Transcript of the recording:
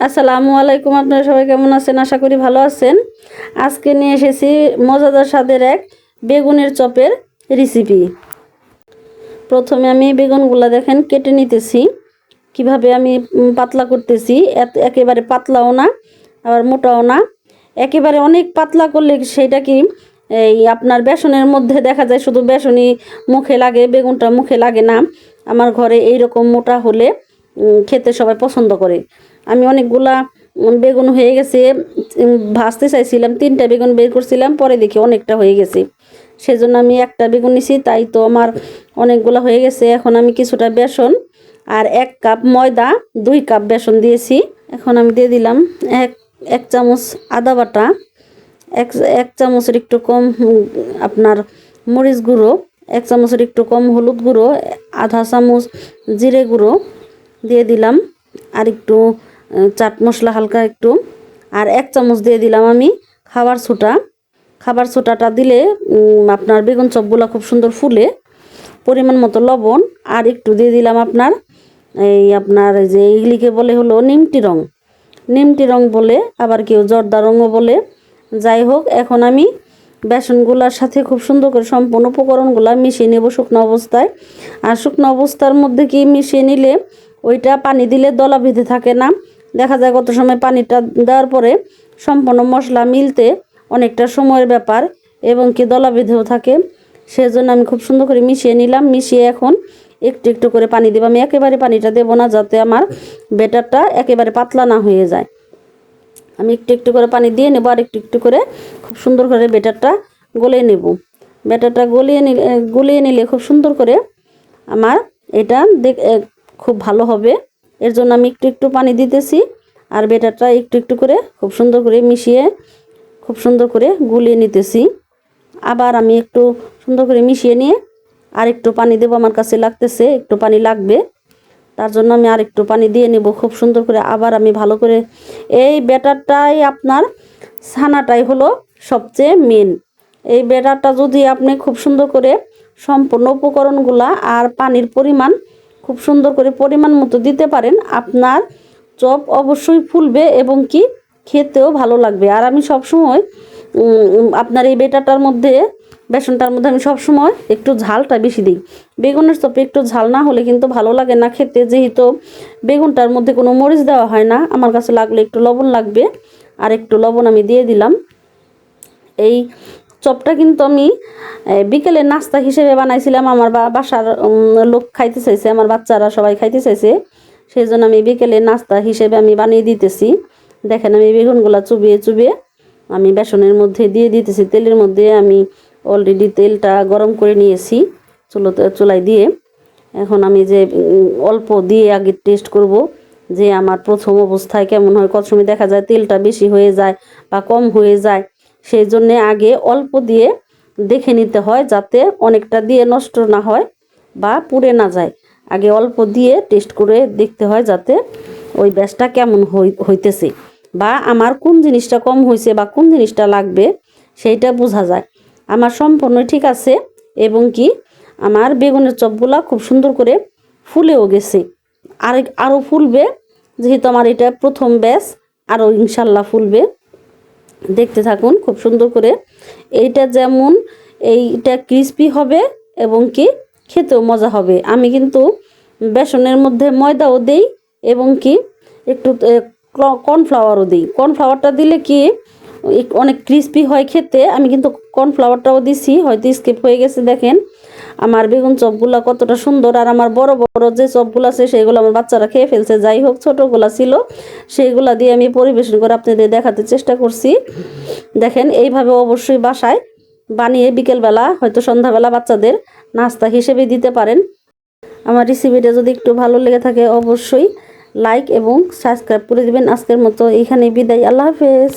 আসসালামু আলাইকুম। আপনারা সবাই কেমন আছেন? আশা করি ভালো আছেন। আজকে নিয়ে এসেছি মজাদার স্বাদের এক বেগুনের চপের রেসিপি। প্রথমে আমি বেগুনগুলো দেখেন কেটে নিতেছি। কিভাবে আমি পাতলা করতেছি, একেবারে পাতলাও না আবার মোটাও না। একেবারে অনেক পাতলা করলে সেটা কি এই আপনার বেসনের মধ্যে দেখা যায় শুধু বেসনই মুখে লাগে, বেগুনটা মুখে লাগে না। আমার ঘরে এইরকম মোটা হলে খেতে সবাই পছন্দ করে। আমি অনেকগুলা বেগুন হয়ে গেছে, ভাজতে চাইছিলাম, 3টা বেগুন বের করছিলাম, পরে দেখি অনেকটা হয়ে গেছে, সেজন্য আমি একটা বেগুন নিছি। তাই তো আমার অনেকগুলা হয়ে গেছে। এখন আমি কিছুটা বেসন আর 1 কাপ ময়দা, 2 কাপ বেসন দিয়েছি। এখন আমি দিয়ে দিলাম এক চামচ আদা বাটা, এক চামচের একটু কম আপনার মরিচ গুঁড়ো, 1 চামচের একটু কম হলুদ গুঁড়ো, আধা চামচ জিরে গুঁড়ো দিয়ে দিলাম, আর একটু চাট মশলা হালকা একটু, আর 1 চামচ দিয়ে দিলাম আমি খাবার সোডা। খাবার সোডাটা দিলে আপনার বেগুন চপগুলো খুব সুন্দর ফুলে। পরিমাণ মতো লবণ, আর একটু দিয়ে দিলাম আপনার যে এইগুলিকে বলে হলো নিমটি রং বলে, আবার কেউ জর্দা রঙও বলে। যাই হোক, এখন আমি বেসনগুলোর সাথে খুব সুন্দর করে সম্পূর্ণ উপকরণগুলো মিশিয়ে নেব শুকনো অবস্থায়। আর শুকনো অবস্থার মধ্যে কি মিশিয়ে নিলে ওইটা পানি দিলে দলা বেঁধে থাকে না। দেখা যায় কত সময় পানিটা দেওয়ার পরে সম্পূর্ণ মশলা মিলতে অনেকটা সময়ের ব্যাপার, এবং কি দলা বেঁধেও থাকে। সেজন্য আমি খুব সুন্দর করে মিশিয়ে নিলাম। মিশিয়ে এখন একটু একটু করে পানি দেব। আমি একেবারে পানিটা দেব না, যাতে আমার ব্যাটারটা একেবারে পাতলা না হয়ে যায়। আমি একটু একটু করে পানি দিয়ে নেব, আর একটু একটু করে খুব সুন্দর করে ব্যাটারটা গলিয়ে নেব। ব্যাটারটা গলিয়ে নিলে খুব সুন্দর করে আমার এটা খুব ভালো হবে। এর জন্য আমি একটু একটু পানি দিতেছি, আর ব্যাটারটা একটু একটু করে খুব সুন্দর করে মিশিয়ে খুব সুন্দর করে গুলিয়ে নিতেছি। আবার আমি একটু সুন্দর করে মিশিয়ে নিয়ে আর একটু পানি দেব। আমার কাছে লাগতেছে একটু পানি লাগবে, তার জন্য আমি আর একটু পানি দিয়ে নেব খুব সুন্দর করে। আবার আমি ভালো করে এই ব্যাটারটাই আপনার ছানাটাই হলো সবচেয়ে মেন। এই ব্যাটারটা যদি আপনি খুব সুন্দর করে সম্পূর্ণ উপকরণগুলা আর পানির পরিমাণ খুব সুন্দর করে পরিমাণ মতো দিতে পারেন, আপনার চপ অবশ্যই ফুলবে এবং কি খেতেও ভালো লাগবে। আর আমি সবসময় আপনার এই বেটারটার মধ্যে, বেসনটার মধ্যে আমি সবসময় একটু ঝালটা বেশি দিই। বেগুনের চপে একটু ঝাল না হলে কিন্তু ভালো লাগে না খেতে, যেহেতু বেগুনটার মধ্যে কোনো মরিচ দেওয়া হয় না। আমার কাছে লাগলে একটু লবণ লাগবে, আর একটু লবণ আমি দিয়ে দিলাম। এই চপটা কিন্তু আমি বিকেলে নাস্তা হিসেবে বানাইছিলাম। আমার বাসার লোক খাইতে চাইছে, আমার বাচ্চারা সবাই খাইতে চাইছে, সেই জন্য আমি বিকেলে নাস্তা হিসেবে আমি বানিয়ে দিতেছি। দেখেন আমি বেগুনগুলো চুবিয়ে চুবিয়ে আমি বেসনের মধ্যে দিয়ে দিতেছি। তেলের মধ্যে আমি অলরেডি তেলটা গরম করে নিয়েছি চুলায় দিয়ে। এখন আমি যে অল্প দিয়ে আগে টেস্ট করব যে আমার প্রথম অবস্থায় কেমন হয়। কত সময় দেখা যায় তেলটা বেশি হয়ে যায় বা কম হয়ে যায়, সেই জন্যে আগে অল্প দিয়ে দেখে নিতে হয়, যাতে অনেকটা দিয়ে নষ্ট না হয় বা পুড়ে না যায়। আগে অল্প দিয়ে টেস্ট করে দেখতে হয়, যাতে ওই ব্যাসটা কেমন হইতেছে বা আমার কোন জিনিসটা কম হয়েছে বা কোন জিনিসটা লাগবে সেইটা বোঝা যায়। আমার সম্পূর্ণ ঠিক আছে, এবং কি আমার বেগুনের চপগুলা খুব সুন্দর করে ফুলেও গেছে। আরও ফুলবে, যেহেতু আমার এটা প্রথম ব্যাচ, আরও ইনশাল্লাহ ফুলবে। দেখতে থাকুন খুব সুন্দর করে। এইটা যেমন এইটা ক্রিস্পি হবে এবং কি খেতেও মজা হবে। আমি কিন্তু বেসনের মধ্যে ময়দাও দেই এবং কি একটু কর্নফ্লাওয়ারও দিই। কর্নফ্লাওয়ারটা দিলে কি অনেক ক্রিস্পি হয় খেতে। আমি কিন্তু কর্নফ্লাওয়ারটাও দিছি, হয়তো স্কিপ হয়ে গেছে। দেখেন আমার বেগুন চপগুলা কতটা সুন্দর। আর আমার বড় বড় যে চপগুলো আছে সেগুলো আমার বাচ্চারা খেয়ে ফেলছে। যাই হোক, ছোটোগুলা ছিল সেইগুলা দিয়ে আমি পরিবেশন করে আপনাদের দেখাতে চেষ্টা করছি। দেখেন এইভাবে অবশ্যই বাসায় বানিয়ে বিকেলবেলা হয়তো সন্ধ্যাবেলা বাচ্চাদের নাস্তা হিসেবে দিতে পারেন। আমার রেসিপিটা যদি একটু ভালো লেগে থাকে অবশ্যই লাইক এবং সাবস্ক্রাইব করে দিবেন। আজকের মতো এইখানেই বিদায়। আল্লাহ হাফেজ।